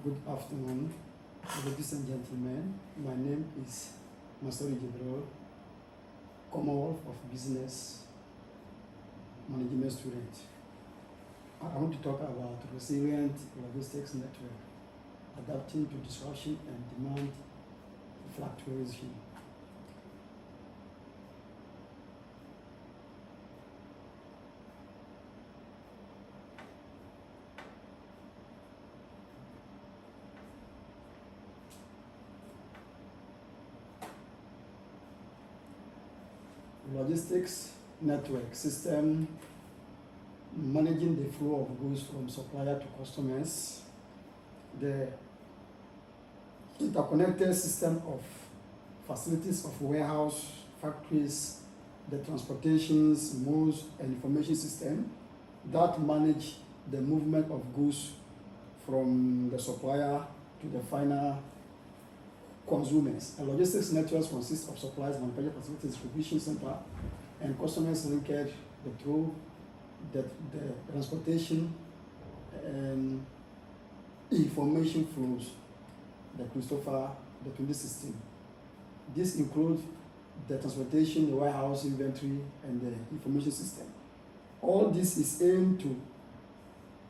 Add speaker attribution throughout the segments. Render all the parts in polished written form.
Speaker 1: Good afternoon, ladies and gentlemen. My name is Masawudu Jibril, Commonwealth of Business Management student. I want to talk about resilient logistics network, adapting to disruption and demand fluctuation. Logistics network system managing the flow of goods from supplier to customers, the interconnected system of facilities of warehouse, factories, the transportations, modes, and information system that manage the movement of goods from the supplier to the final consumers. A logistics network consists of suppliers, manufacturing facilities, distribution center, and customers linked through the transportation and information flows, the 2016. This includes the transportation, the warehouse, inventory, and the information system. All this is aimed to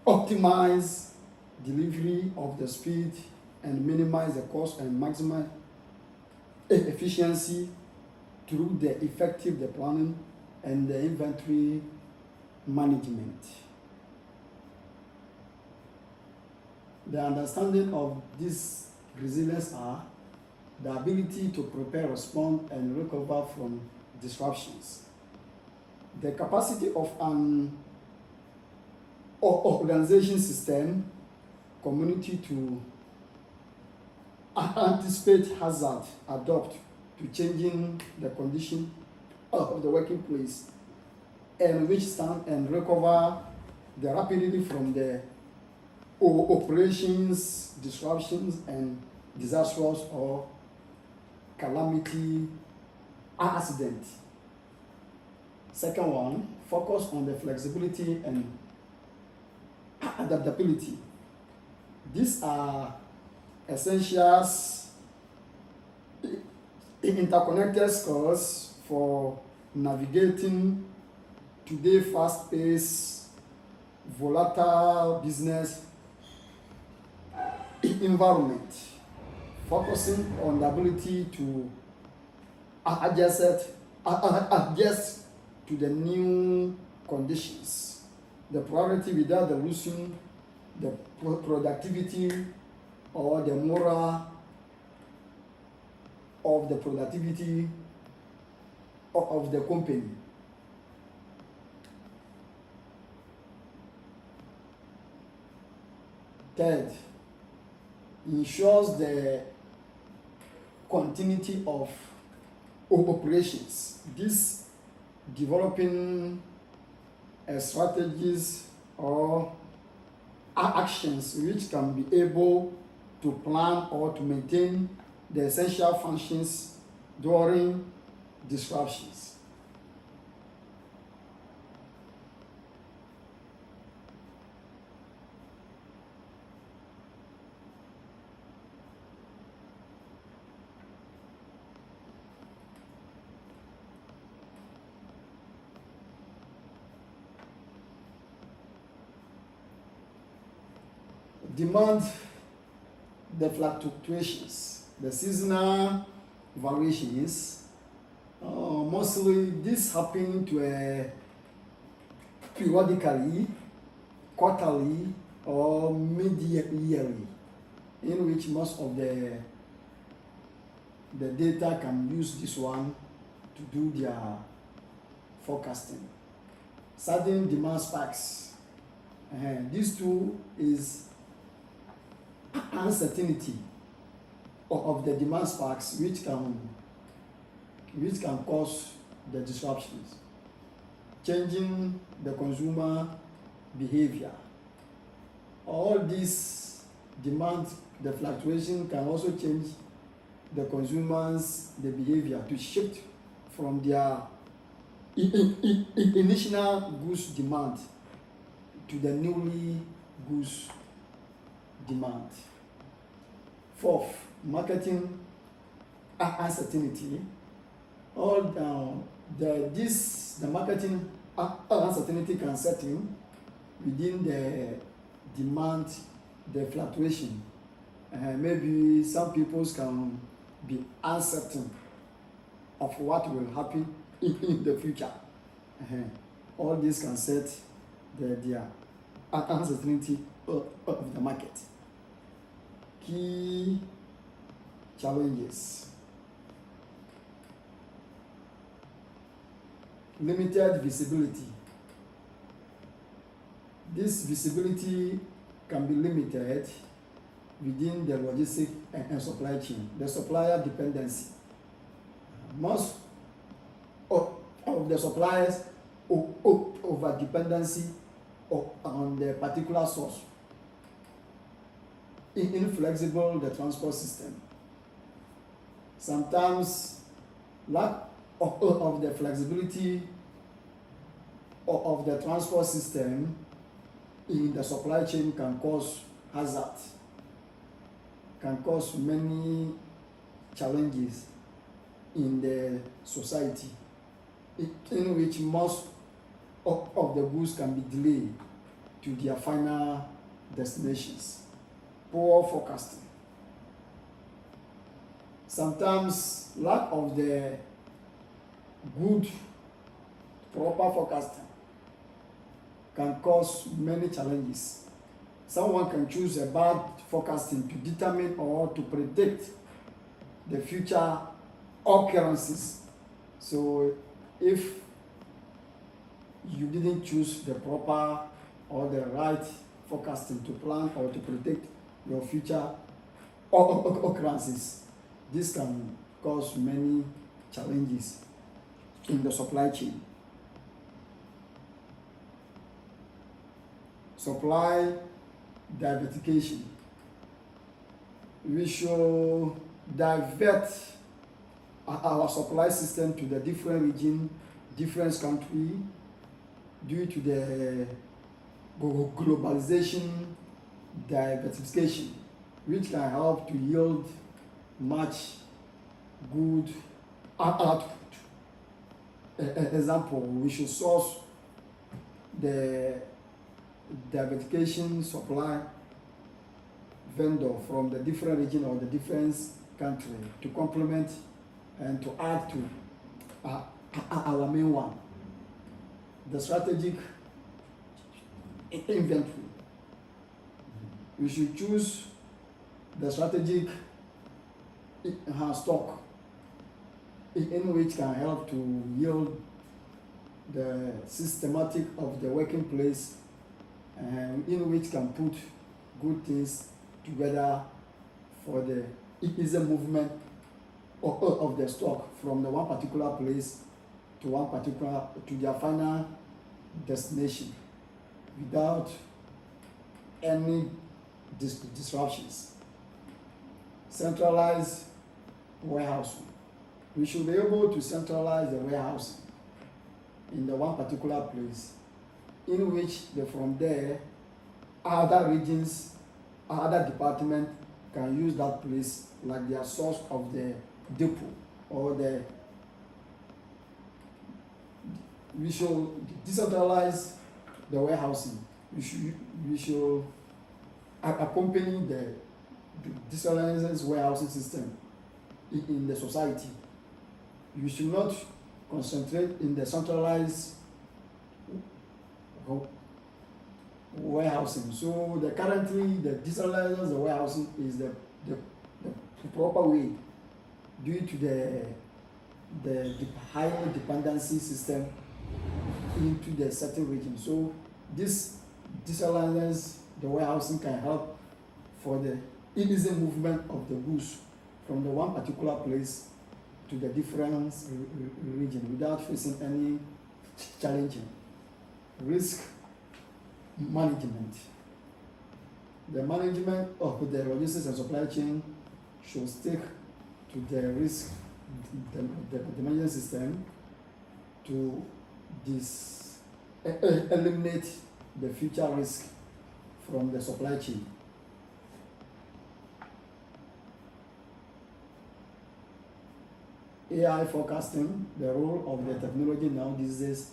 Speaker 1: optimize delivery of the speed and minimize the cost and maximize efficiency through the effective planning and the inventory management. The understanding of this resilience are the ability to prepare, respond, and recover from disruptions. The capacity of an organization system, community to anticipate hazard, adapt to changing the condition of the working place, and withstand and recover the rapidly from the operations, disruptions, and disastrous or calamity accident. Second one, focus on the flexibility and adaptability. These are essentials interconnected skills for navigating today's fast-paced, volatile business environment, focusing on the ability to adjust to the new conditions. The priority without the losing the productivity or the moral of the productivity of the company. Third, ensures the continuity of operations. This developing strategies or actions which can be able to plan or to maintain the essential functions during disruptions. Demand the fluctuations, the seasonal variations. Mostly this happen to periodically, quarterly, or mid-yearly, in which most of the data can use this one to do their forecasting. Sudden demand spikes. These two is uncertainty of the demand spikes which can cause the disruptions, changing the consumer behavior. All these demand, the fluctuation can also change the consumers' the behavior to shift from their initial goods demand to the newly goods demand. Fourth, marketing uncertainty. The marketing uncertainty can set in within the demand, the fluctuation. Maybe some people can be uncertain of what will happen in the future. All this can set their uncertainty of the market. Key challenges: limited visibility. This visibility can be limited within the logistic and supply chain, the supplier dependency. Most of the suppliers over dependency on the particular source. Inflexible the transport system. Sometimes lack of the flexibility of the transport system in the supply chain can cause hazard, can cause many challenges in the society, in which most of the goods can be delayed to their final destinations. Poor forecasting. Sometimes lack of the good proper forecasting can cause many challenges. Someone can choose a bad forecasting to determine or to predict the future occurrences. So if you didn't choose the proper or the right forecasting to plan or to predict your future occurrences, this can cause many challenges in the supply chain. Supply diversification. We should divert our supply system to the different region, different country, due to the globalization diversification, which can help to yield much good output. Example, we should source the diversification supply vendor from the different region or the different country to complement and to add to our main one. The strategic inventory. We should choose the strategic stock in which can help to yield the systematic of the working place, and in which can put good things together for the easy movement of the stock from the one particular place to their final destination without any disruptions. Centralized warehousing. We should be able to centralize the warehousing in the one particular place, in which from there other regions, other departments can use that place like their source of the depot or we should decentralize the warehousing. We should accompany the decentralized warehousing system in the society. You should not concentrate in the centralized warehousing. So currently the decentralized warehousing is the proper way due to the high dependency system into the certain region. So this decentralized the warehousing can help for the easy movement of the goods from the one particular place to the different region without facing any challenging. Risk management. The management of the logistics and supply chain should stick to the risk, the management system to eliminate the future risk from the supply chain. AI forecasting, the role of the technology now these days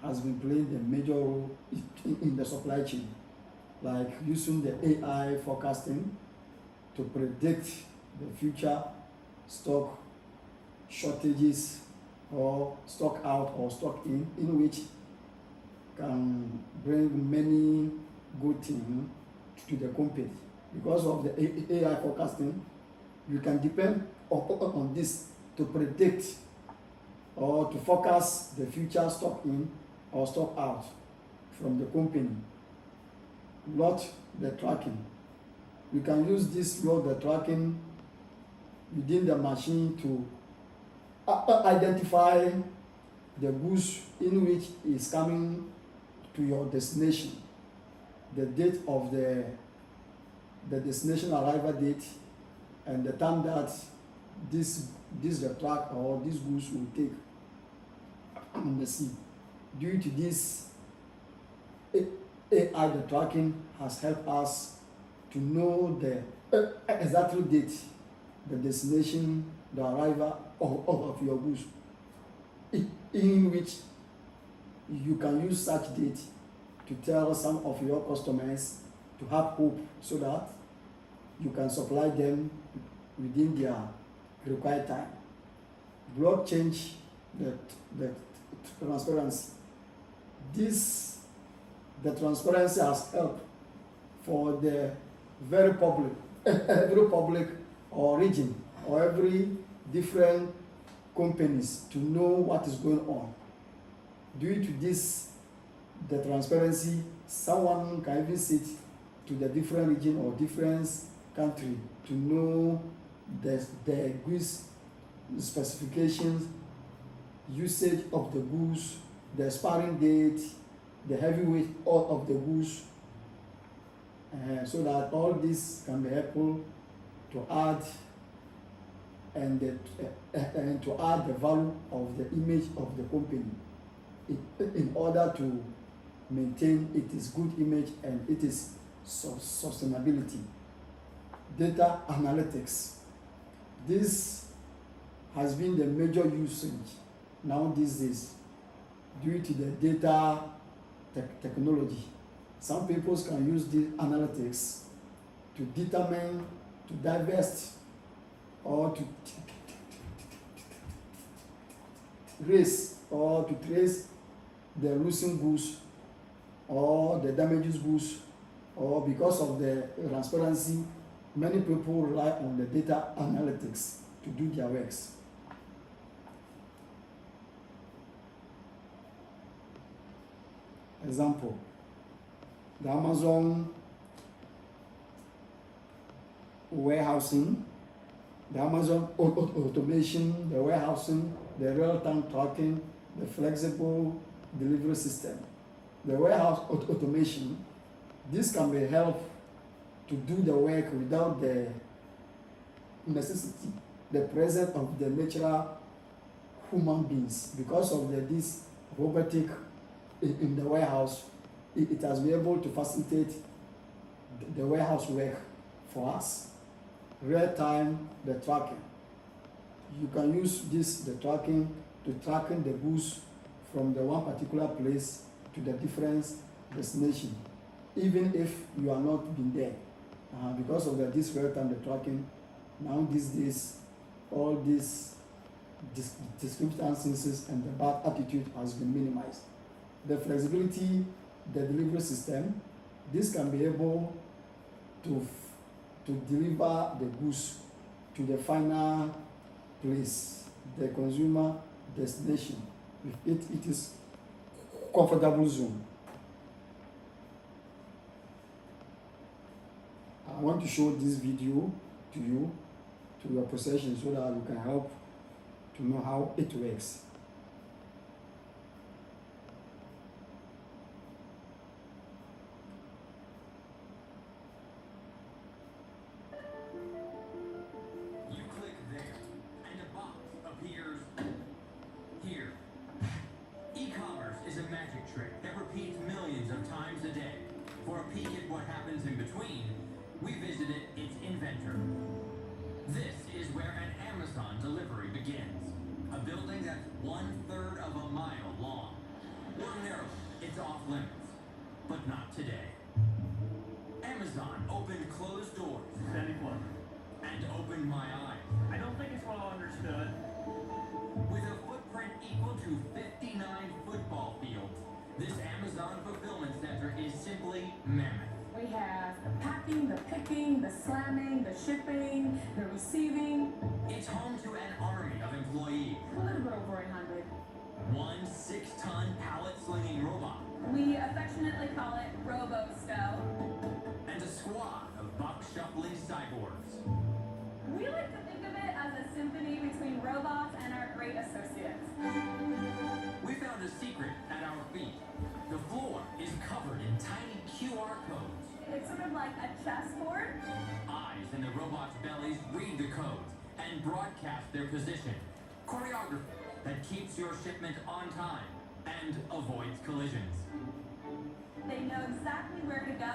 Speaker 1: has been playing the major role in the supply chain, like using the AI forecasting to predict the future stock shortages or stock out or stock in which can bring many good things to the company. Because of the AI forecasting, you can depend on this to predict or to forecast the future stock in or stock out from the company. Lot the tracking. You can use this lot the tracking within the machine to identify the goods in which is coming to your destination, the date of the destination arrival date, and the time that this the truck or these goods will take on the sea. Due to this, AI the tracking has helped us to know the exact date, the destination, the arrival of your goods, in which you can use such date to tell some of your customers to have hope so that you can supply them within their required time. Blockchain, the transparency. The transparency has helped for the very public, every public or region or every different companies to know what is going on. Due to this, the transparency, someone can even sit to the different region or different country to know the goods specifications, usage of the goods, the expiring date, the heavy weight of the goods, so that all this can be helpful to add and to add the value of the image of the company in order to maintain its good image and its sustainability. Data analytics. This has been the major usage now these days due to the data technology. Some people can use the analytics to determine, to divest, or to trace the losing goods or the damages goods, or because of the transparency, many people rely on the data analytics to do their works. Example, the Amazon warehousing, the Amazon automation, the warehousing, the real-time tracking, the flexible delivery system. The warehouse automation, this can be helped to do the work without the necessity, the presence of the natural human beings. Because of this robotic in the warehouse, it has been able to facilitate the warehouse work for us. Real time, the tracking. You can use the tracking to tracking the goods from the one particular place to the different destination, even if you are not been there. Because of this real time, the tracking, now these days, all these discrepancies and the bad attitude has been minimized. The flexibility, the delivery system, this can be able to deliver the goods to the final place, the consumer destination. If it is comfortable zone. I want to show this video to you, to your possession, so that you can help to know how it works.
Speaker 2: You click there, and a box appears here. E-commerce is a magic trick that repeats millions of times a day. For a peek at what happens in between, we visited its inventor. This is where an Amazon Amazon delivery begins. A building that's 1/3 of a mile long. Ordinarily, it's off limits, but not today. Amazon opened closed doors and opened my eyes.
Speaker 3: I don't think it's well understood.
Speaker 2: With a footprint equal to 59 football fields, this Amazon fulfillment center is simply mammoth.
Speaker 4: We have the packing, the picking, the slamming, the shipping, the receiving.
Speaker 2: It's home to an army of employees,
Speaker 4: A little bit over 800.
Speaker 2: one 6-ton pallet slinging robot,
Speaker 4: We affectionately call it Robo-Stow.
Speaker 2: and a squad of box shuffling cyborgs.
Speaker 4: We like to think of it as a symphony between robots and our great associates.
Speaker 2: We found a secret at our feet. The floor is covered in tiny QR codes.
Speaker 4: It's sort of like a chessboard.
Speaker 2: Eyes in the robots' bellies read the codes and broadcast their position. Choreography that keeps your shipment on time and avoids collisions.
Speaker 4: They know exactly where to go.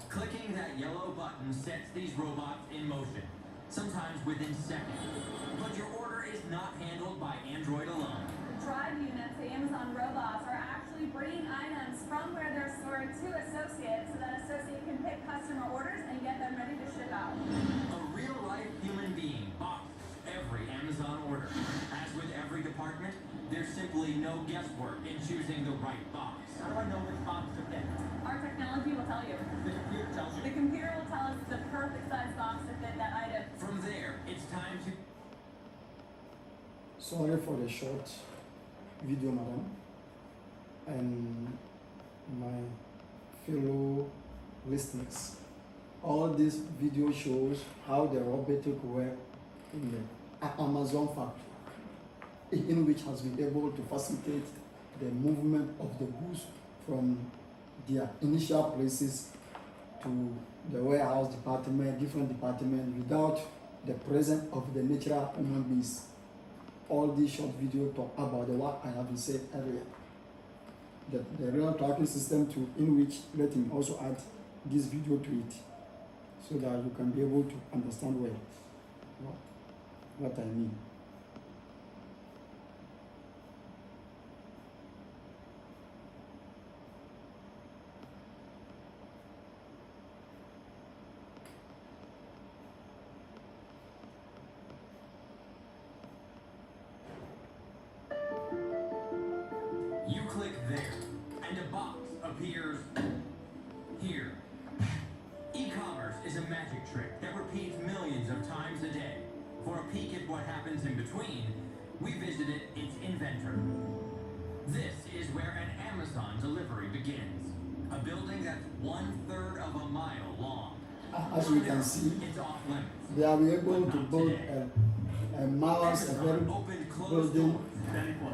Speaker 2: Clicking that yellow button sets these robots in motion, sometimes within seconds. But your order is not handled by Android alone.
Speaker 4: Drive units, the Amazon robots, are actually bringing items from where they're stored to associates so that associate can pick customer orders and get them ready to ship out.
Speaker 2: A real-life human being boxes every Amazon order. As with every department, there's simply no guesswork in choosing the right box.
Speaker 3: How do I know which box to pick?
Speaker 4: Our technology will tell you.
Speaker 3: The computer tells you.
Speaker 4: The computer will tell us the perfect size box to fit that item.
Speaker 2: From there, it's time to
Speaker 1: Sorry for the short video, madam, and my fellow listeners. All this video shows how the robotic work in the Amazon factory, in which has been able to facilitate the movement of the goods from their initial places to the warehouse department, different departments, without the presence of the natural human beings. All these short videos talk about the what I have been said earlier. The real tracking system to in which let me also add this video to it, so that you can be able to understand well what I mean.
Speaker 2: You click there, and a box appears here. E-commerce is a magic trick that repeats millions of times a day. For a peek at what happens in between, we visited its inventor. This is where an Amazon delivery begins. A building that's 1/3 of a mile long.
Speaker 1: As we can see,
Speaker 2: It's off limits.
Speaker 1: they are able to build a mouse, a very
Speaker 2: Amazon opened closed
Speaker 1: building.
Speaker 2: doors
Speaker 3: Very close.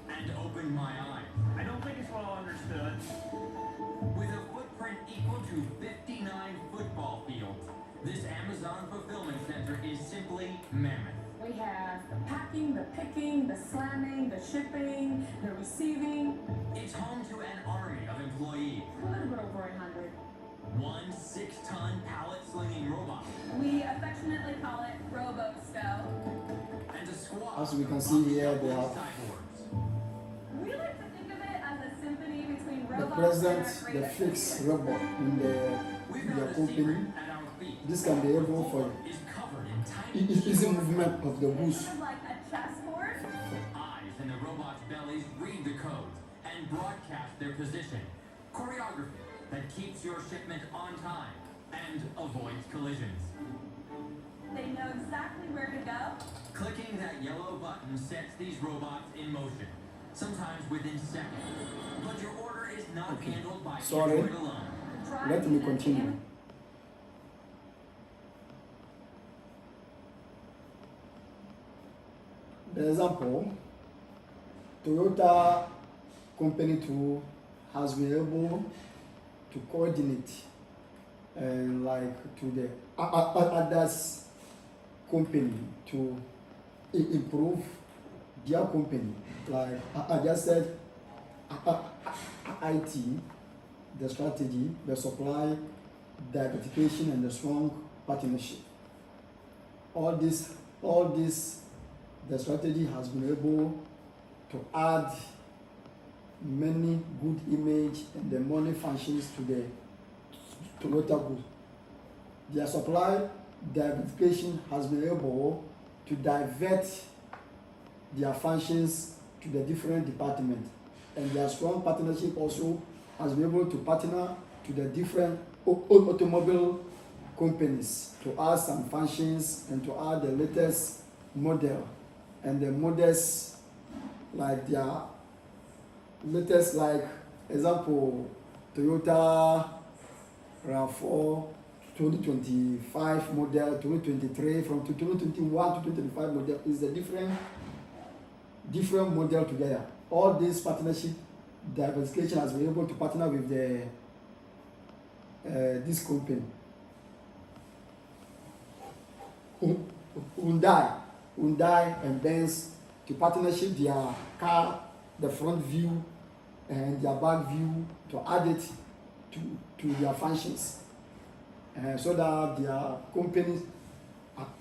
Speaker 2: and opened my eyes.
Speaker 3: I don't think it's well understood.
Speaker 2: With a footprint equal to 59 football fields, this Amazon fulfillment center is simply mammoth.
Speaker 4: We have the packing, the picking, the slamming, the shipping, the receiving.
Speaker 2: It's home to an army of employees,
Speaker 4: A little bit over 800.
Speaker 2: one 6-ton pallet slinging robot,
Speaker 4: We affectionately call it Robo-Stow.
Speaker 2: and a squad
Speaker 1: As we can
Speaker 2: of
Speaker 1: see
Speaker 2: box
Speaker 1: here, they
Speaker 2: shuffling
Speaker 1: have
Speaker 2: cyborgs.
Speaker 4: We like to think of it as a symphony between
Speaker 1: The
Speaker 4: robots
Speaker 1: president,
Speaker 4: and our great
Speaker 1: the fixed
Speaker 4: associates.
Speaker 1: robot in
Speaker 2: We
Speaker 1: their
Speaker 2: found a
Speaker 1: company.
Speaker 2: secret at our feet.
Speaker 1: This can be
Speaker 2: The
Speaker 1: able for
Speaker 2: floor is covered in tiny
Speaker 1: easy
Speaker 2: QR
Speaker 1: movement of the
Speaker 4: It's
Speaker 1: goods.
Speaker 4: sort of like a chessboard.
Speaker 2: Eyes in the robots' bellies read the codes and broadcast their position. Choreography that keeps your shipment on time and avoids collisions.
Speaker 4: They know exactly where to go.
Speaker 2: Clicking that yellow button sets these robots in motion, sometimes within seconds. But your order is not
Speaker 1: Okay.
Speaker 2: handled by
Speaker 1: Sorry.
Speaker 2: Android alone.
Speaker 4: Drive
Speaker 1: Let me
Speaker 4: units,
Speaker 1: continue. The example, Toyota company too has been able to coordinate and like to the others company to improve their company. Like I just said, IT, the strategy, the supply, the identification, and the strong partnership. All this the strategy has been able to add many good image and the money functions to the Toyota goods. Their supply diversification has been able to divert their functions to the different departments, and their strong partnership also has been able to partner to the different automobile companies to add some functions and to add the latest model and the models like their latest, like example Toyota RAV4 2025 model, 2023, from 2021 to 2025 model is the different model together. All this partnership diversification has been able to partner with the this company. Hyundai and Benz to partnership their car, the front view and their back view, to add it to their functions, so that their companies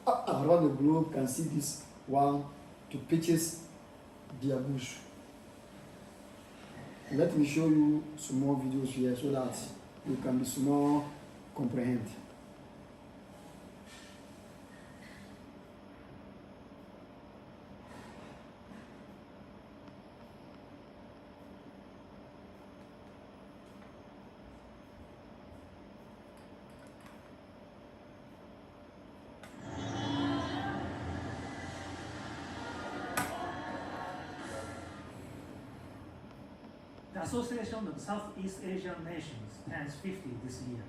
Speaker 1: around the globe can see this one to purchase their goods. Let me show you some more videos here so that you can be more comprehend.
Speaker 3: The Association of Southeast Asian Nations turns 50 this year.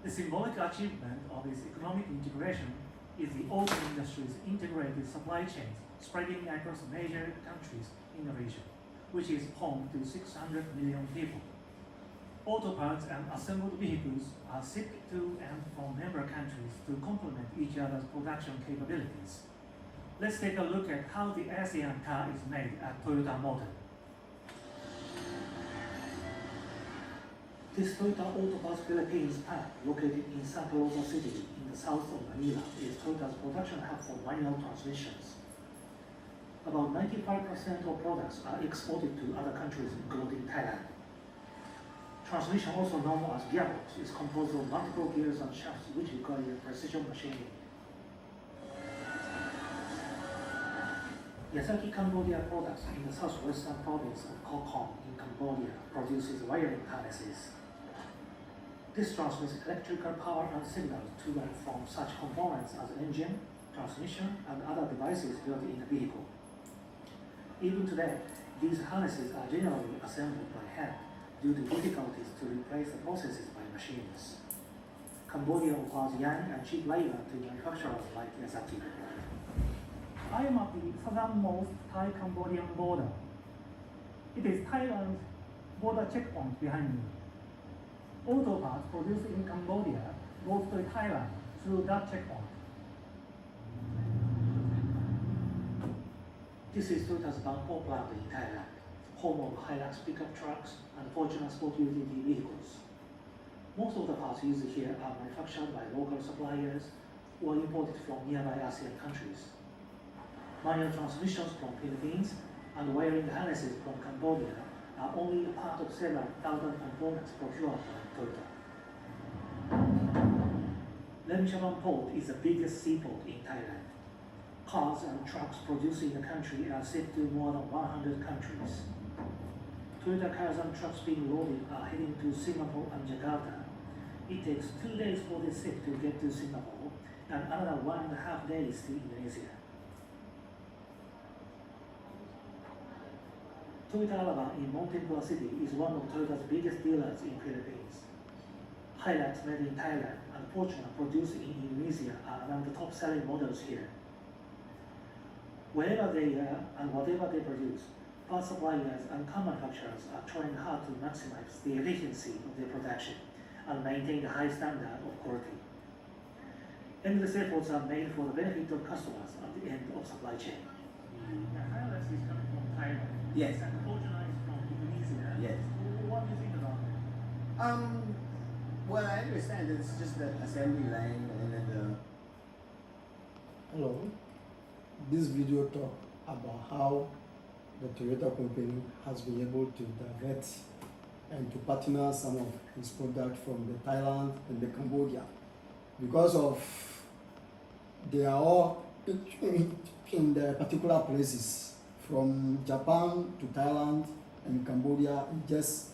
Speaker 3: The symbolic achievement of its economic integration is the auto industry's integrated supply chains spreading across major countries in the region, which is home to 600 million people. Auto parts and assembled vehicles are shipped to and from member countries to complement each other's production capabilities. Let's take a look at how the ASEAN car is made at Toyota Motor. This Toyota Auto Parts Philippines plant, located in Santa Rosa City in the south of Manila, is Toyota's production hub for manual transmissions. About 95% of products are exported to other countries, including Thailand. Transmission, also known as gearbox, is composed of multiple gears and shafts which require precision machining. Yasaki Cambodia Products in the southwestern province of Koh Kong in Cambodia produces wiring harnesses. This transmits electrical power and signals to and from such components as engine, transmission, and other devices built in the vehicle. Even today, these harnesses are generally assembled by hand due to difficulties to replace the processes by machines. Cambodia offers young and cheap labor to manufacturers like Yasaki. I am at the southernmost Thai-Cambodian border. It is Thailand's border checkpoint behind me. Auto parts produced in Cambodia goes to Thailand through that checkpoint. This is Toyota's Bangkok plant in Thailand, home of Hilux pickup trucks and Fortuner sport utility vehicles. Most of the parts used here are manufactured by local suppliers or imported from nearby ASEAN countries. Manual transmissions from Philippines and wiring harnesses from Cambodia are only a part of several thousand components procured by Toyota. Lemchaban Port is the biggest seaport in Thailand. Cars and trucks produced in the country are shipped to more than 100 countries. Toyota cars and trucks being loaded are heading to Singapore and Jakarta. It takes 2 days for the ship to get to Singapore and another 1.5 days to Indonesia. Toyota Alabang in Montembla City is one of Toyota's biggest dealers in Philippines. Hilux made in Thailand and Fortuner produced in Indonesia are among the top-selling models here. Wherever they are and whatever they produce, parts suppliers and car manufacturers are trying hard to maximize the efficiency of their production and maintain the high standard of quality. Endless efforts are made for the benefit of customers at the end of supply chain. Hilux is coming from Thailand.
Speaker 5: Yes.
Speaker 3: And Fortuner is from Indonesia.
Speaker 5: Yes.
Speaker 3: What do you think about it?
Speaker 5: Well, I understand it's just the assembly line and then
Speaker 1: Hello. This video talk about how the Toyota company has been able to divert and to partner some of its products from the Thailand and the Cambodia, because of they are all in the particular places from Japan to Thailand and Cambodia in just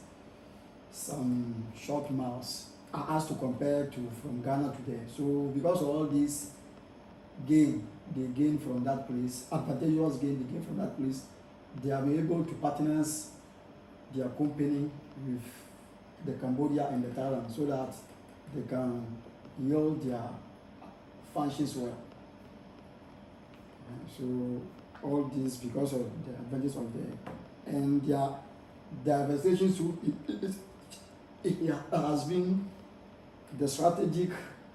Speaker 1: some short miles as to compare to from Ghana to there. So because of all this gain they gain from that place, advantageous gain they gain from that place, they are able to partners their company with the Cambodia and the Thailand so that they can yield their functions well. So all this because of the advantages of the and their diversification too it has been the strategic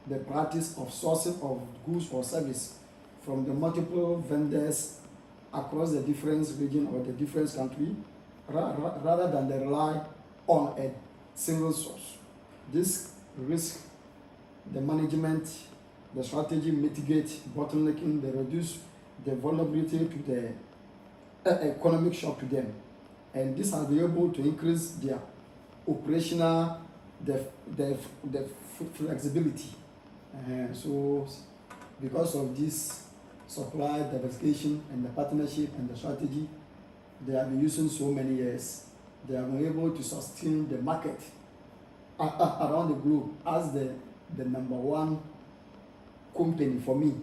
Speaker 1: the practice of sourcing of goods or service from the multiple vendors across the different region or the different country rather than they rely on a single source. This risk the management, the strategy mitigate bottlenecking, they reduce the vulnerability to the economic shock to them, and this has been able to increase their operational the flexibility. So because of this supply diversification and the partnership and the strategy they have been using so many years, they have been able to sustain the market around the globe as the number one company for me,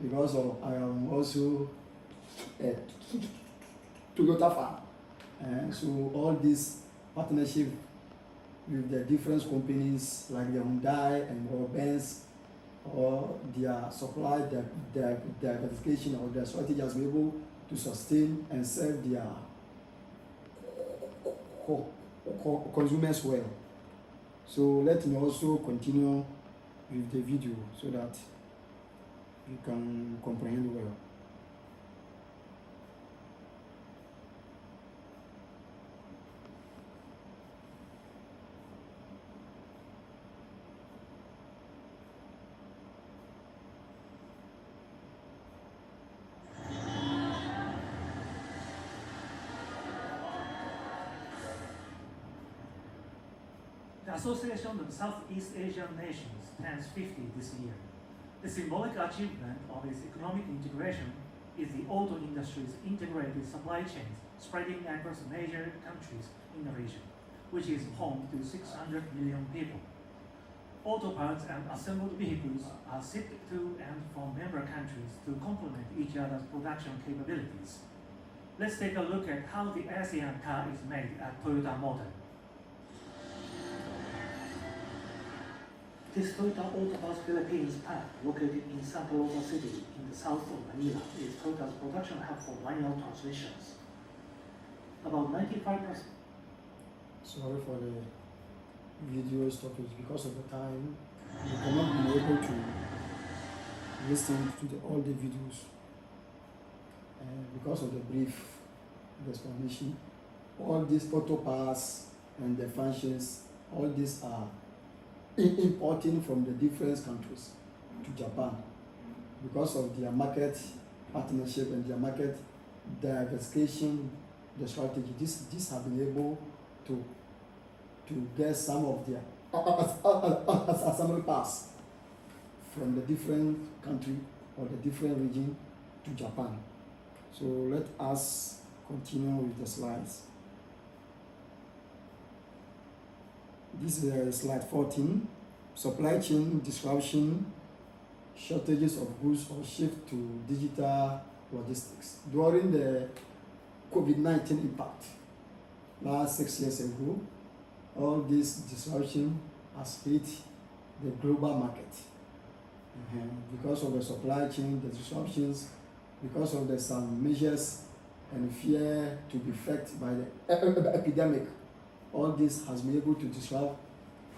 Speaker 1: because of I am also a Toyota fan. So all this partnership with the different companies like the Hyundai and Benz, or their supply, their diversification or their strategy has been able to sustain and serve their consumers well. So let me also continue with the video so that you can comprehend well.
Speaker 3: The Association of Southeast Asian Nations turns 50 this year. The symbolic achievement of its economic integration is the auto industry's integrated supply chains spreading across major countries in the region, which is home to 600 million people. Auto parts and assembled vehicles are shipped to and from member countries to complement each other's production capabilities. Let's take a look at how the ASEAN car is made at Toyota Motor. This Toyota Autobus Philippines plant, located in Santa Rosa City in the south of Manila, is Toyota's production hub for manual transmissions. About 95%.
Speaker 1: Sorry for the video stoppage because of the time. You cannot be able to listen to all the videos because of the brief explanation. All these auto parts and the functions, all these are importing from the different countries to Japan because of their market partnership and their market diversification, the strategy. This have been able to get some of their assembly parts from the different country or the different region to Japan. So let us continue with the slides. This is slide 14. Supply chain disruption, shortages of goods or shift to digital logistics. During the COVID-19 impact, last 6 years ago, all this disruption has hit the global market. Because of the supply chain, the disruptions, because of the some measures and fear to be affected by the epidemic, all this has been able to disrupt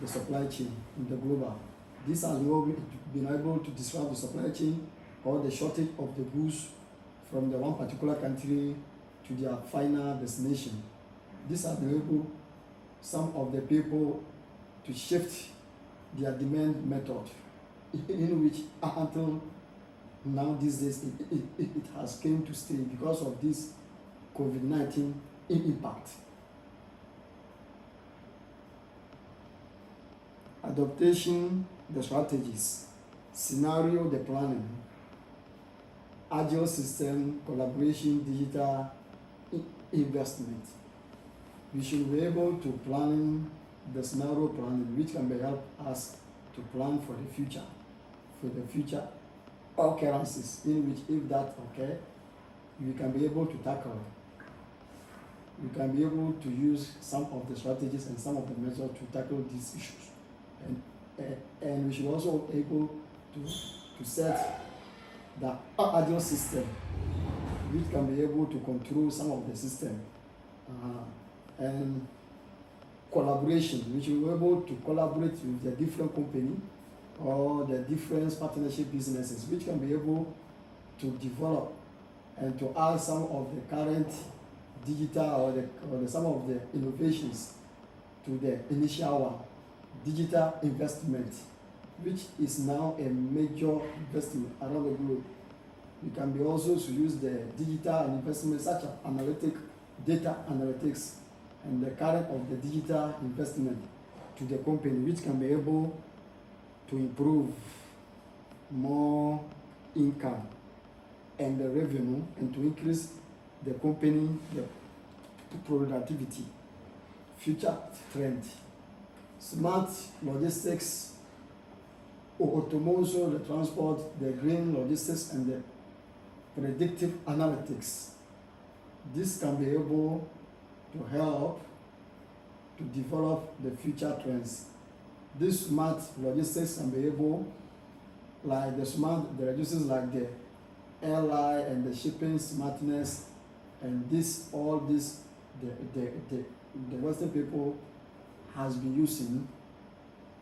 Speaker 1: the supply chain in the global. This has been able to disrupt the supply chain or the shortage of the goods from the one particular country to their final destination. This has been able some of the people to shift their demand method in which until now these days it has came to stay because of this COVID-19 impact. Adaptation, the strategies, scenario, the planning, agile system, collaboration, digital investment. We should be able to plan the scenario planning, which can be help us to plan for the future occurrences, in which if that occur, we can be able to tackle it. We can be able to use some of the strategies and some of the measures to tackle these issues. And we should also be able to set the agile system, which can be able to control some of the system. And collaboration, we should be able to collaborate with the different company or the different partnership businesses, which can be able to develop and to add some of the current digital or the some of the innovations to the initial one. Digital investment, which is now a major investment around the globe. We can be also to use the digital investment such as data analytics, and the current of the digital investment to the company, which can be able to improve more income and the revenue and to increase the company the productivity. Future trend, smart logistics, automation, the transport, the green logistics, and the predictive analytics. This can be able to help to develop the future trends. This smart logistics can be able, like the logistics like the airline and the shipping smartness, and the Western people has been using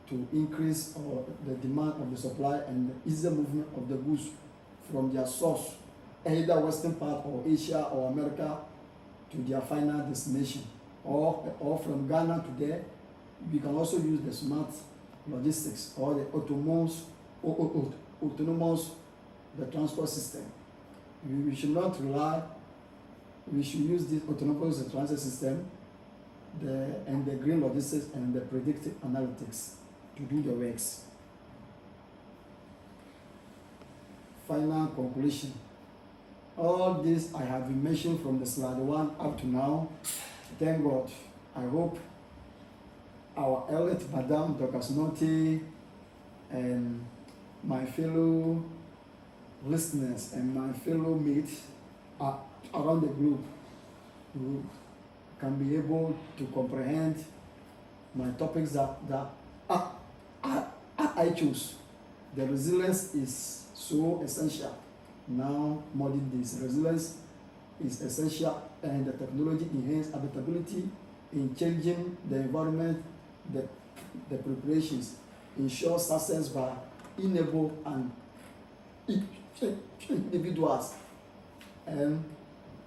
Speaker 1: to increase the demand of the supply and the easier movement of the goods from their source, either Western part or Asia or America, to their final destination, or from Ghana to there. We can also use the smart logistics or the autonomous the transport system. We should not rely. We should use this autonomous transport system, and the green logistics and the predictive analytics to do the works. Final conclusion. All this I have been mentioned from the slide 1 up to now. Thank God. I hope our elect Madam Dr. Snotti and my fellow listeners and my fellow mates around the globe who can be able to comprehend my topics that I chose. The resilience is so essential now, modern days. Resilience is essential, and the technology enhance adaptability in changing the environment. The preparations ensure success by enable and individuals and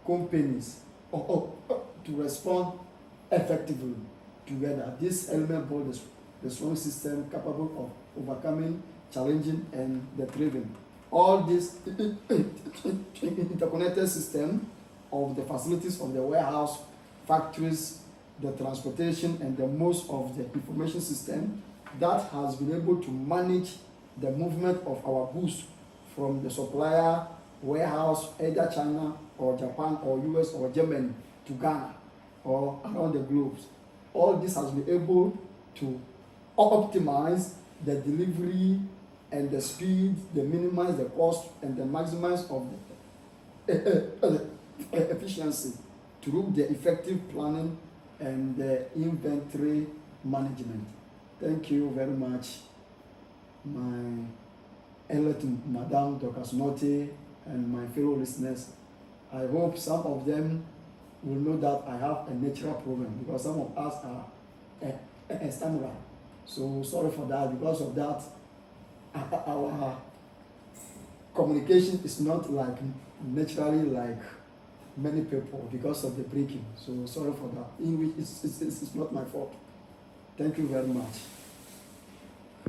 Speaker 1: companies to respond effectively together. This element builds the strong system capable of overcoming, challenging, and the thriving. All this interconnected system of the facilities of the warehouse, factories, the transportation, and the most of the information system that has been able to manage the movement of our goods from the supplier warehouse, either China or Japan or US or Germany, to Ghana or around the globe. All this has been able to optimize the delivery and the speed, the minimize the cost, and the maximize of the efficiency through the effective planning and the inventory management. Thank you very much, my elect Madam Dr. Snotti and my fellow listeners. I hope some of them will know that I have a natural problem, because some of us are a stammerer. So sorry for that. Because of that, our communication is not like naturally like many people because of the breaking. So sorry for that. In which it's not my fault. Thank you very much.